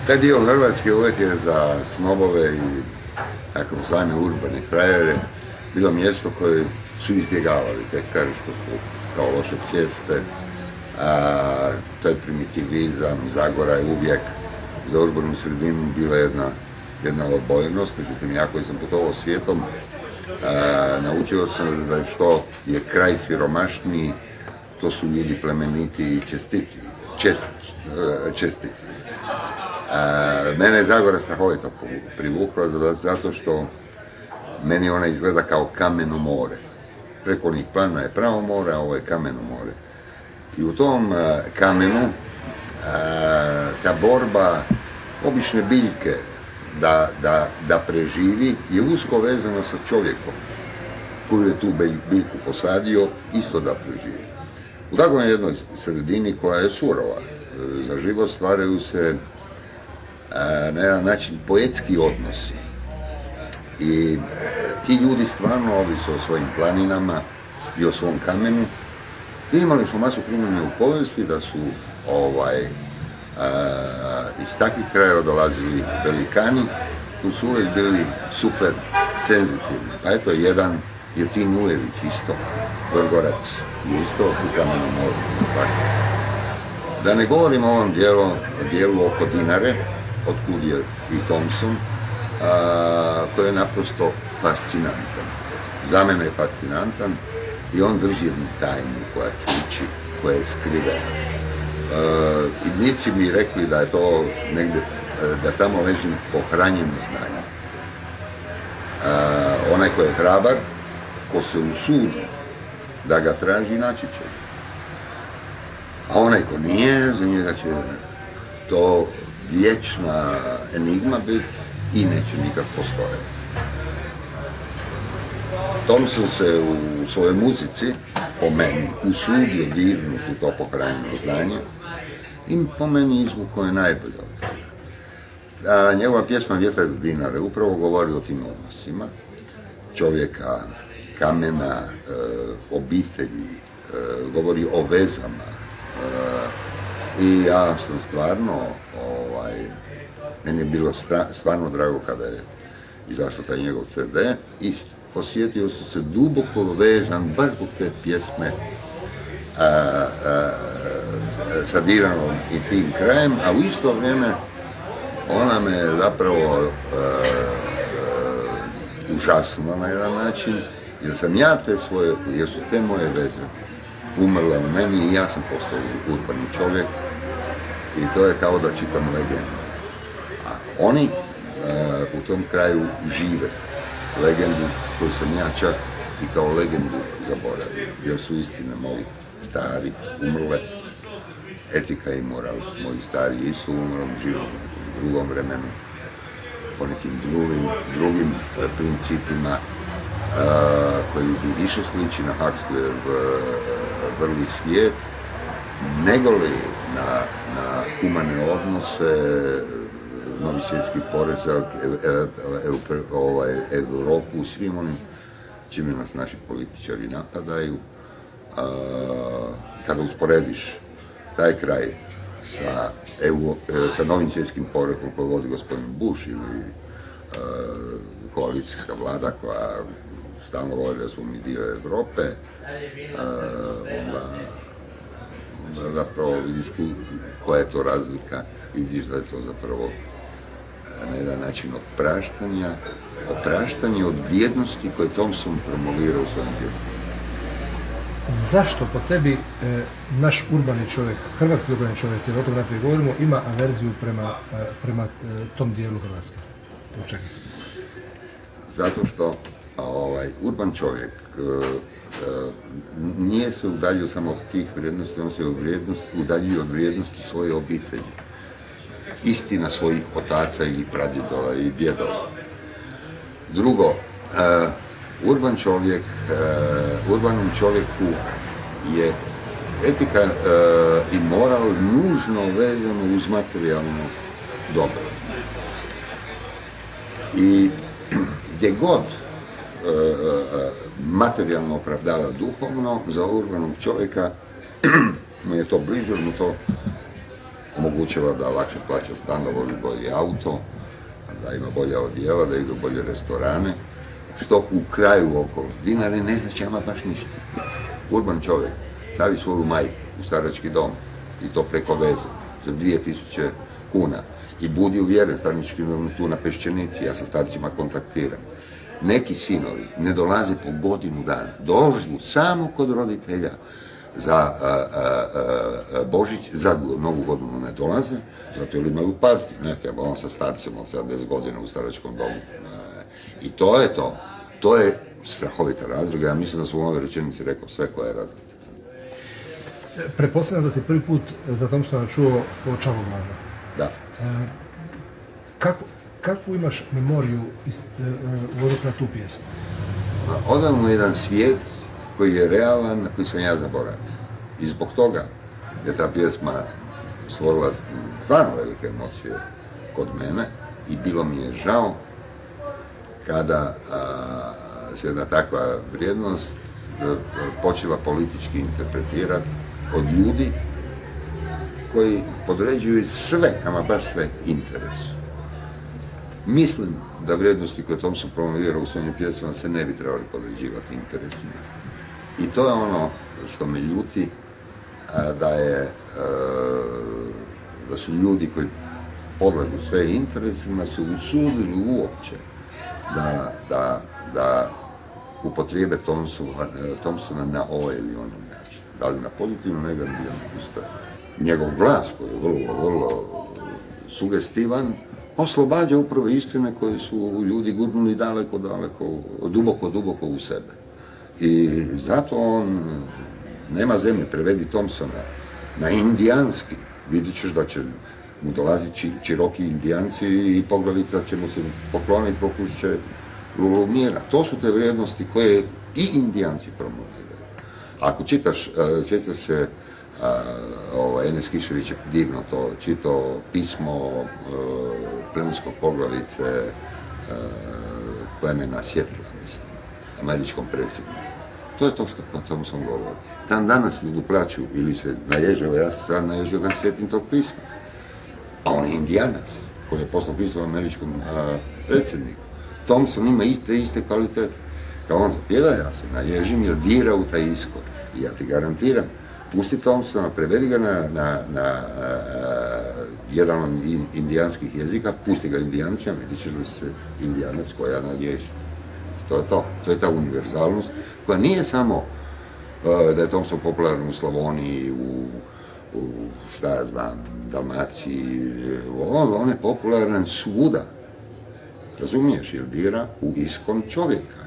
Taj dio Hrvatske uvijek je za snobove i tako zvane urbane frajere bilo mjesto koje su izbjegavali, te kaže što su kao loše ceste, taj primitivizam, Zagora je uvijek za urbanu sredinu bila jedna odbojnost, međutim ja koji sam putovao svijetom, naučio sam da što je kraj siromašniji, to su ljudi plemeniti i čestiti. Mene je Zagora strahovito privukla zato što meni ona izgleda kao kameno more. Preko onih plana je pravo more, a ovo je kameno more. I u tom kamenu ta borba obične biljke da preživi je usko vezana sa čovjekom koju je tu biljku posadio isto da preživi. U takvoj jednoj sredini koja je surova za život stvaraju se na jedan način poetski odnosi. I ti ljudi stvarno ovise o svojim planinama i o svom kamenu. I imali smo masu primjera u povijesti da su iz takvih krajeva dolazili velikani koji su uvijek bili super senzitivni. Pa eto jedan je Tin Ujević isto, Vrgorac isto u Kamenom moru. Da ne govorimo o ovom dijelu oko Dinare, otkud je i Thompson, koji je naprosto fascinantan. Za mene je fascinantan i on drži jednu tajnu koja čuči, koja je skrivena. Idnici mi rekli da je to negdje, da tamo leži pohranjeno znanje. Onaj ko je hrabar, ko se usudi da ga traži, naći će. A onaj ko nije, za njega će to vječna enigma biti i neće nikad postojati. Thompson se u svojoj muzici, po meni, usudio dirnuti to pohranjeno znanje i po meni izvukao je najbolje od toga. Njegova pjesma Vjetar s Dinare upravo govori o tim odnosima čovjeka, kamena, obitelji, govori o vezama. I ja sam stvarno, meni je bilo stvarno drago kada je izašao taj njegov CD i osjetio sam se duboko vezan baš zbog te pjesme sa Diranom i tim krajem, a u isto vrijeme ona me zapravo užasnula na jedan način, jer su te moje veze umrle u meni i ja sam postao urbani čovjek i to je kao da čitam legendu. A oni u tom kraju žive legendu koju sam ja čak i kao legendu zaboravio, jer su istine moji stari umrle, etika i moral moji stari isto umrli, žive u nekom drugom vremenu, po nekim drugim principima koji bi više sliči na Huxleyev vrli svijet, nego li na humane odnose, novi svjetski poredak, Europu, svim onim čime nas naši političari napadaju. Kada usporediš taj kraj sa novim svjetskim poredkom koji vodi gospodin Bush ili koalicijska vlada koja stalno govori da smo mi dio Europe, onda zapravo vidiš koja je to razlika i vidiš da je to zapravo na jedan način opraštanje od vrijednosti koje Thompson promovira u svojim pjesmama. Zašto po tebi naš urbani čovjek, hrvatski urbani čovjek, jer o tom najprije govorimo, ima averziju prema tom dijelu Hrvatske? Zato što urban čovjek nije se udaljio samo od tih vrijednosti, on se udaljio od vrijednosti svoje obitelji. Istina svojih otaca ili pradjedola ili djedova. Drugo, urbanom čovjeku je etika i moral nužno vezano uz materijalno dobro. I gdje god materijalno opravdava duhovno, za urbanog čovjeka mu je to bliže, mu to omogućila da lakše plaća stan, da vozi bolji auto, da ima bolja odjela, da idu bolje restorane, što u kraju oko Dinare ne znači ama baš ništa. Urban čovjek stavi svoju majku u starački dom i to preko veze za 2000 kuna i budi uvjeren, starački dom tu na Peščenici, ja sa starcima kontaktiram. Neki sinovi ne dolaze po godinu dana, dolaze samo kod roditelja za Božić, za Novu godinu ne dolaze, zato jer imaju partiju, neke, on sa starcem od 70 godina u staračkom domu. I to je to. To je strahovita razlika. Ja mislim da sam u ovoj rečenici rekao sve koja je razlika. Pretpostavljam da si prvi put za Thompsona čuo o Čavoglavlju. Da. Kakvu imaš memoriju u odnosu na tu pjesmu? Odam u jedan svijet koji je realan, na koji sam ja zaboravio. I zbog toga je ta pjesma stvorila stvarno velike emocije kod mene i bilo mi je žao kada se jedna takva vrijednost počela politički interpretirati od ljudi koji podređuju sve, ama baš sve, interesu. Mislim da vrijednosti koje Thompson promovira u svojim pjesmama se ne bi trebali podređivati interesima. I to je ono što me ljuti, da su ljudi koji podlažu sve interesima se usudili uopće da upotrijebe Thompsona na ovaj ili onaj način. Da li na pozitivno, negativno ustaje. Njegov glas koji je vrlo sugestivan, oslobađa upravo istine koje su ljudi gurnuli daleko, duboko u sebe. I zato on nema zemlje, prevedi Thompsona na indijanski. Vidit ćeš da će mu dolaziti Čiroki indijanci i poglavica će mu se pokloniti, pokušat će Lulumira. To su te vrijednosti koje i indijanci promoviraju. Ako čitaš, sjećaš se, Enes Kišević je divno to čitao, pismo plemenskog poglavice plemena Sjetla, mislim, američkom predsjedniku. To je to što Thompson govori. Dan danas ljudi plaću ili se naježio, ja sam sad naježio kad sjetim tog pisma. A on je indijanac koji je poslao pismo američkom predsjedniku. Thompson ima iste kvalitete. Kao on zapjeva, ja se naježim jer dira u taj iskor. I ja ti garantiram, pusti Thompsona, prevedi ga na jedan od indijanskih jezika, pusti ga indijancima, vidit ćeš da se indijanac koja naježi. To je to. To je ta univerzalnost koja nije samo da je Thompson popularan u Slavoniji, u šta ja znam, Dalmaciji, on je popularan svuda. Razumiješ, jer dira u iskon čovjeka.